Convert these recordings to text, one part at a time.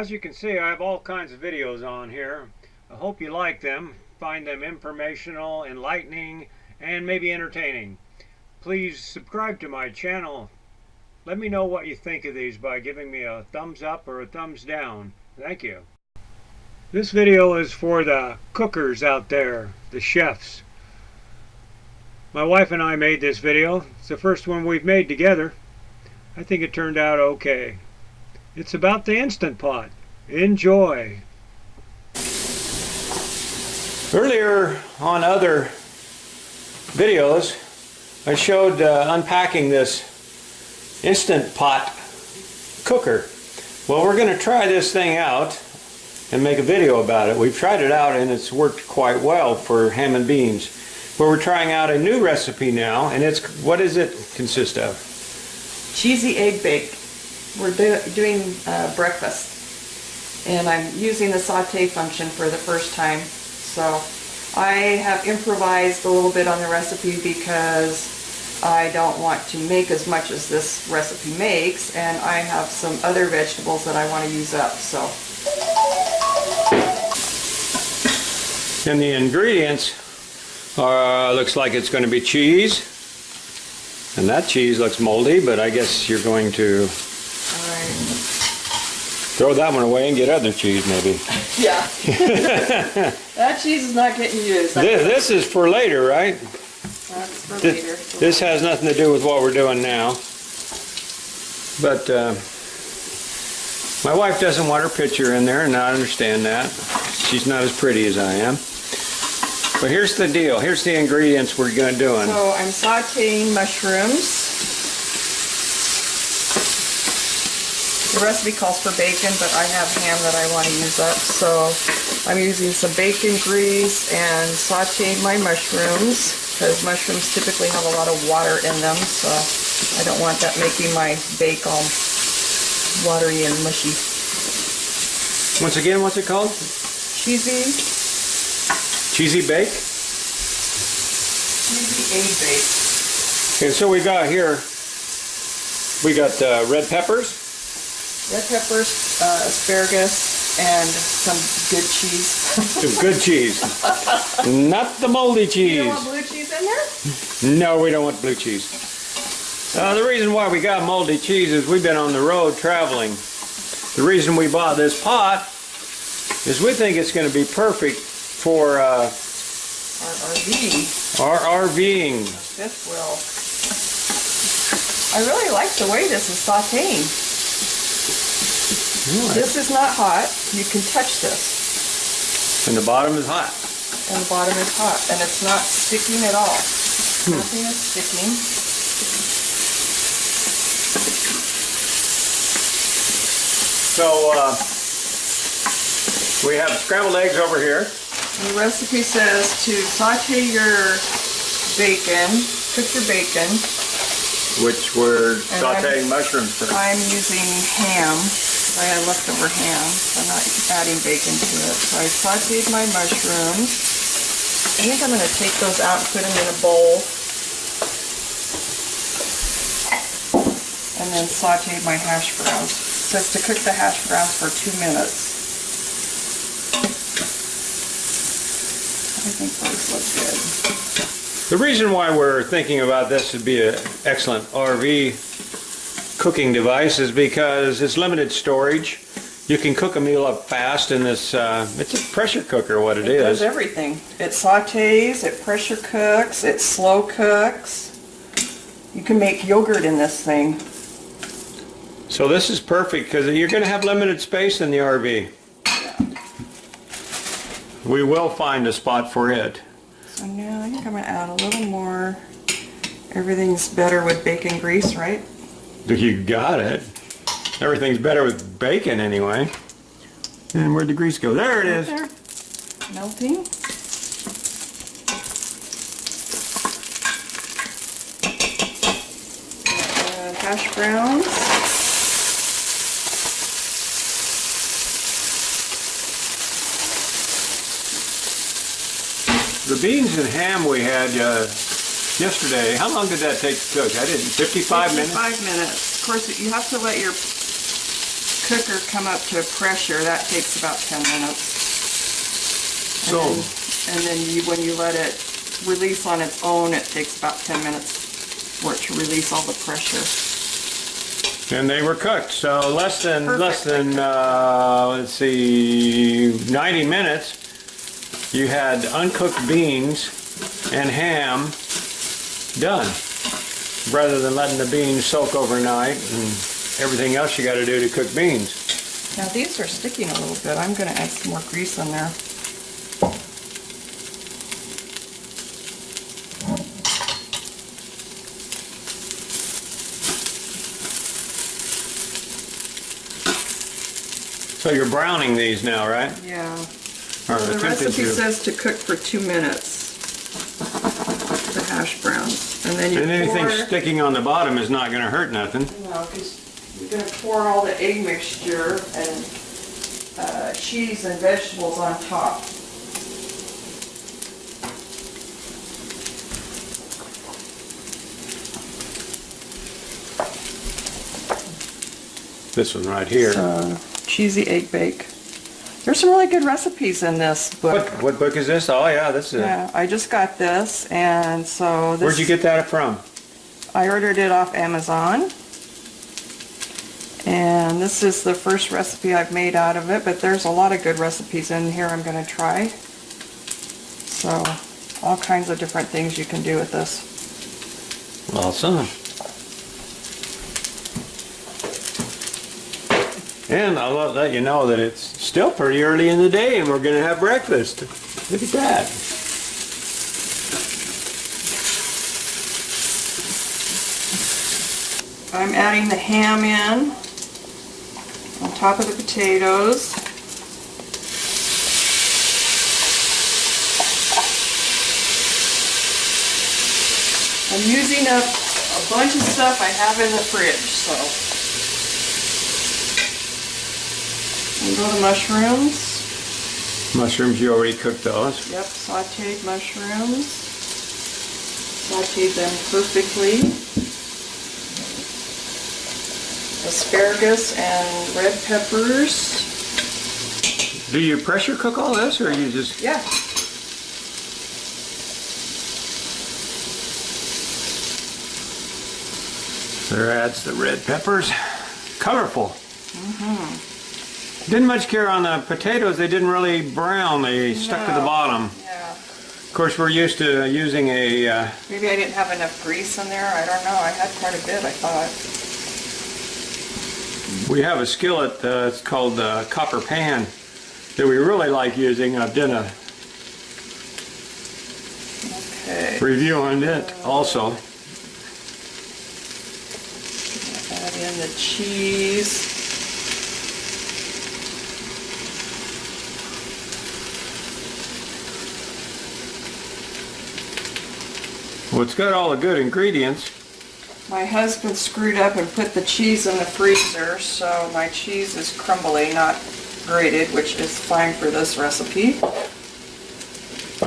As you can see, I have all kinds of videos on here. I hope you like them, find them informational, enlightening, and maybe entertaining. Please subscribe to my channel. Let me know what you think of these by giving me a thumbs up or a thumbs down. Thank you. This video is for the cookers out there, the chefs. My wife and I made this video. It's the first one we've made together. I think it turned out okay. It's about the Instant Pot. Enjoy. Earlier on other videos, I showed unpacking this Instant Pot cooker. Well, we're going to try this thing out and make a video about it. We've tried it out and it's worked quite well for ham and beans. But we're trying out a new recipe now, and what does it consist of? Cheesy egg bake. We're doing breakfast, and I'm using the saute function for the first time. So I have improvised a little bit on the recipe because I don't want to make as much as this recipe makes, and I have some other vegetables that I want to use up. So, and the ingredients looks like it's going to be cheese, and that cheese looks moldy, but I guess you're going to throw that one away and get other cheese maybe. Yeah. That cheese is not getting used. This is for later, right? That's for later. This has nothing to do with what we're doing now. But my wife doesn't want her picture in there, and I understand that. She's not as pretty as I am. But here's the deal. Here's the ingredients we're going to do. So I'm sauteing mushrooms. The recipe calls for bacon, but I have ham that I want to use up. So I'm using some bacon grease and sauteing my mushrooms, because mushrooms typically have a lot of water in them. So I don't want that making my bake all watery and mushy. Once again, what's it called? Cheesy bake? Cheesy egg bake. Okay, so we got here, we got red peppers. Red peppers, asparagus, and some good cheese. Some good cheese. Not the moldy cheese. You don't want blue cheese in there? No, we don't want blue cheese. The reason why we got moldy cheese is we've been on the road traveling. The reason we bought this pot is we think it's going to be perfect for our RVing. Fifth wheel. I really like the way this is sauteing. Really? This is not hot. You can touch this. And the bottom is hot. And the bottom is hot. And it's not sticking at all. Nothing is sticking. So we have scrambled eggs over here. The recipe says to saute your bacon, cook your bacon. Which we're sauteing mushrooms for. I'm using ham. I had leftover ham. I'm not adding bacon to it. So I sauteed my mushrooms. I think I'm going to take those out and put them in a bowl. And then sauteed my hash browns. It says to cook the hash browns for 2 minutes. I think those look good. The reason why we're thinking about this would be an excellent RV cooking device is because it's limited storage. You can cook a meal up fast in this, it's a pressure cooker what it is. It does everything. It sautés, it pressure cooks, it slow cooks. You can make yogurt in this thing. So this is perfect because you're going to have limited space in the RV. Yeah. We will find a spot for it. So now I think I'm going to add a little more. Everything's better with bacon grease, right? You got it. Everything's better with bacon anyway. And where'd the grease go? There it is. There. Melting. Hash browns. The beans and ham we had yesterday, how long did that take to cook? I didn't, 55 minutes? 55 minutes. Of course, you have to let your cooker come up to pressure, that takes about 10 minutes. So, And then when you let it release on its own, it takes about 10 minutes for it to release all the pressure. and they were cooked. So less than Perfectly. let's see, 90 minutes. You had uncooked beans and ham done, rather than letting the beans soak overnight and everything else you got to do to cook beans. Now these are sticking a little bit. I'm going to add some more grease in there. So you're browning these now, right? Yeah. Or So the attempting recipe to. says to cook for 2 minutes, the hash browns. And then you And anything pour... sticking on the bottom is not going to hurt nothing. No, because you're going to pour all the egg mixture and cheese and vegetables on top. This one right here. Cheesy egg bake. There's some really good recipes in this book. What book is this? Oh yeah, this is. Yeah, I just got this, and so this... Where'd you get that from? I ordered it off Amazon. And this is the first recipe I've made out of it, but there's a lot of good recipes in here I'm going to try. So, all kinds of different things you can do with this. Awesome. And I'll let you know that it's still pretty early in the day and we're going to have breakfast. Look at that. I'm adding the ham in on top of the potatoes. I'm using up a bunch of stuff I have in the fridge, so. And go to mushrooms. Mushrooms, you already cooked those. Yep, sauteed mushrooms. Sauteed them perfectly. Asparagus and red peppers. Do you pressure cook all this or you just... Yeah. There adds the red peppers. Colorful. Didn't much care on the potatoes. They didn't really brown. They stuck to the No. bottom. Yeah. Of course, we're used to using a... Maybe I didn't have enough grease in there. I don't know. I had quite a bit, I thought. we have a skillet, it's called copper pan, that we really like using. I've done a Okay. review on it also. Add in the cheese. Well, it's got all the good ingredients. My husband screwed up and put the cheese in the freezer, so my cheese is crumbly, not grated, which is fine for this recipe.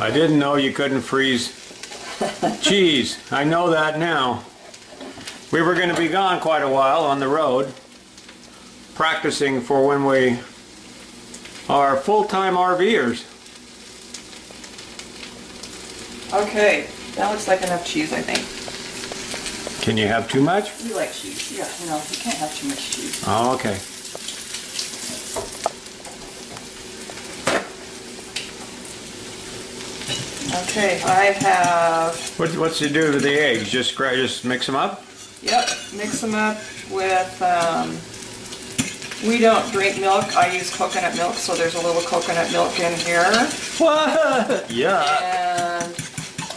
I didn't know you couldn't freeze cheese. I know that now. We were going to be gone quite a while on the road, practicing for when we are full-time RVers. Okay, that looks like enough cheese, I think. Can you have too much? You like cheese? Yeah, no, you can't have too much cheese. Oh, okay. Okay, I have, What's you do to the eggs? Just mix them up? yep, mix them up with, we don't drink milk. I use coconut milk, so there's a little coconut milk in here. What? Yeah. And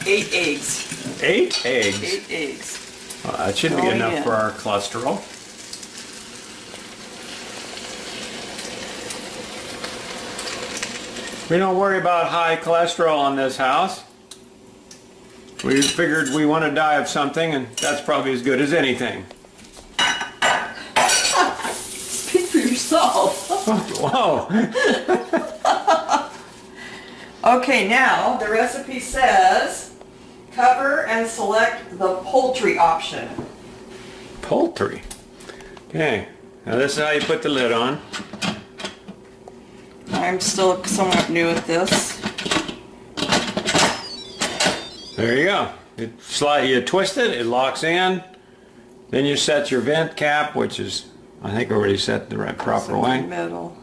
8 eggs. 8 eggs? 8 eggs. Well, that shouldn't be Going enough in. for our cholesterol. We don't worry about high cholesterol in this house. We figured we want to die of something, and that's probably as good as anything. Speak for yourself. Whoa! Okay, now the recipe says cover and select the poultry option. Poultry. Okay. Now this is how you put the lid on. I'm still somewhat new at this. There you go. You twist it, it locks in. Then you set your vent cap, which is, I think, already set the right proper way. Middle.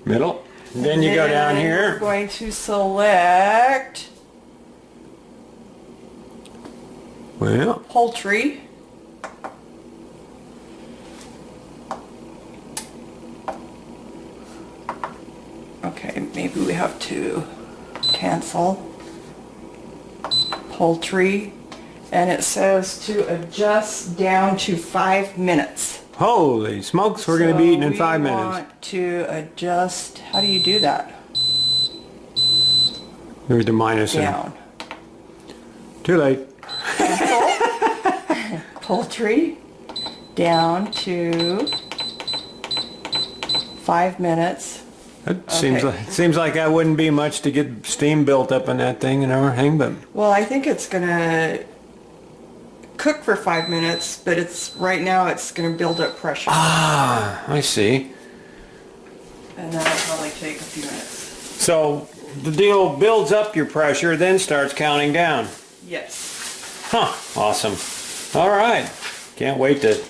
Middle. And then you go down We're here. going to select Well, poultry. Okay, maybe we have to cancel poultry, and it says to adjust down to 5 minutes. holy smokes, we're going to be eating in 5 minutes. We want to adjust, how do you do that? There's the minus. Down. Too late. Poultry down to 5 minutes. That seems like that wouldn't be much to get steam built up in that thing and everything, but Well, I think it's gonna cook for 5 minutes, but right now it's gonna build up pressure. I see. And that'll probably take a few minutes. So the deal builds up your pressure, then starts counting down. Yes. Huh, awesome. All right, can't wait to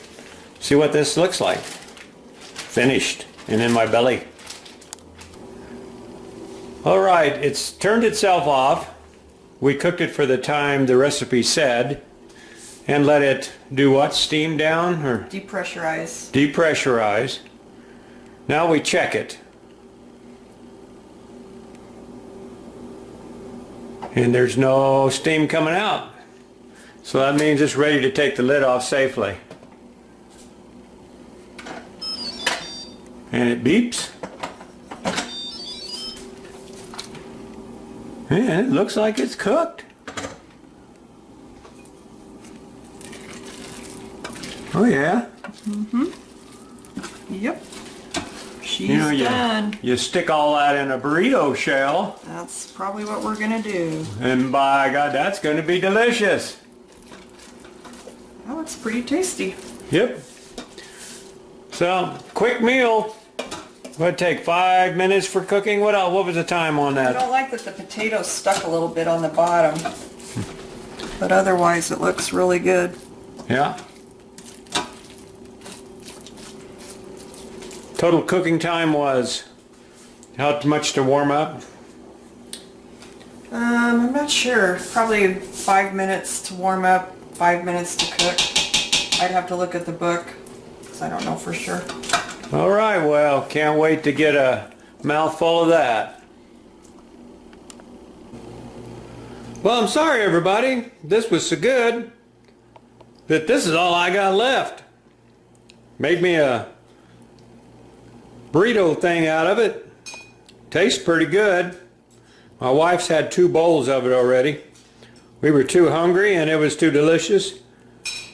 see what this looks like. Finished and in my belly. All right, it's turned itself off. We cooked it for the time the recipe said and let it do what? Steam down or Depressurize. depressurize. Now we check it. And there's no steam coming out. So that means it's ready to take the lid off safely. And it beeps. And it looks like it's cooked. Oh yeah. Yep. She's You know, done. you stick all that in a burrito shell, That's probably what we're gonna do. and by God, that's going to be delicious. Oh, it's pretty tasty. Yep. So, quick meal. Would take 5 minutes for cooking. What else? What was the time on I that? don't like that the potatoes stuck a little bit on the bottom, but otherwise it looks really good. Yeah. Total cooking time was how much to warm up? I'm not sure. Probably 5 minutes to warm up, 5 minutes to cook. I'd have to look at the book, because I don't know for sure. All right, well, can't wait to get a mouthful of that. Well, I'm sorry, everybody. This was so good that this is all I got left. Made me a burrito thing out of it. Tastes pretty good. My wife's had 2 bowls of it already. We were too hungry and it was too delicious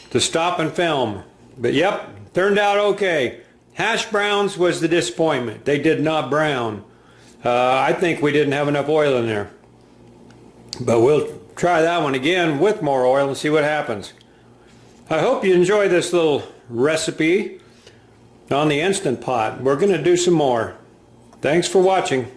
to stop and film. But yep, turned out okay. Hash browns was the disappointment. They did not brown. I think we didn't have enough oil in there. But we'll try that one again with more oil and see what happens. I hope you enjoy this little recipe on the Instant Pot. We're going to do some more. Thanks for watching.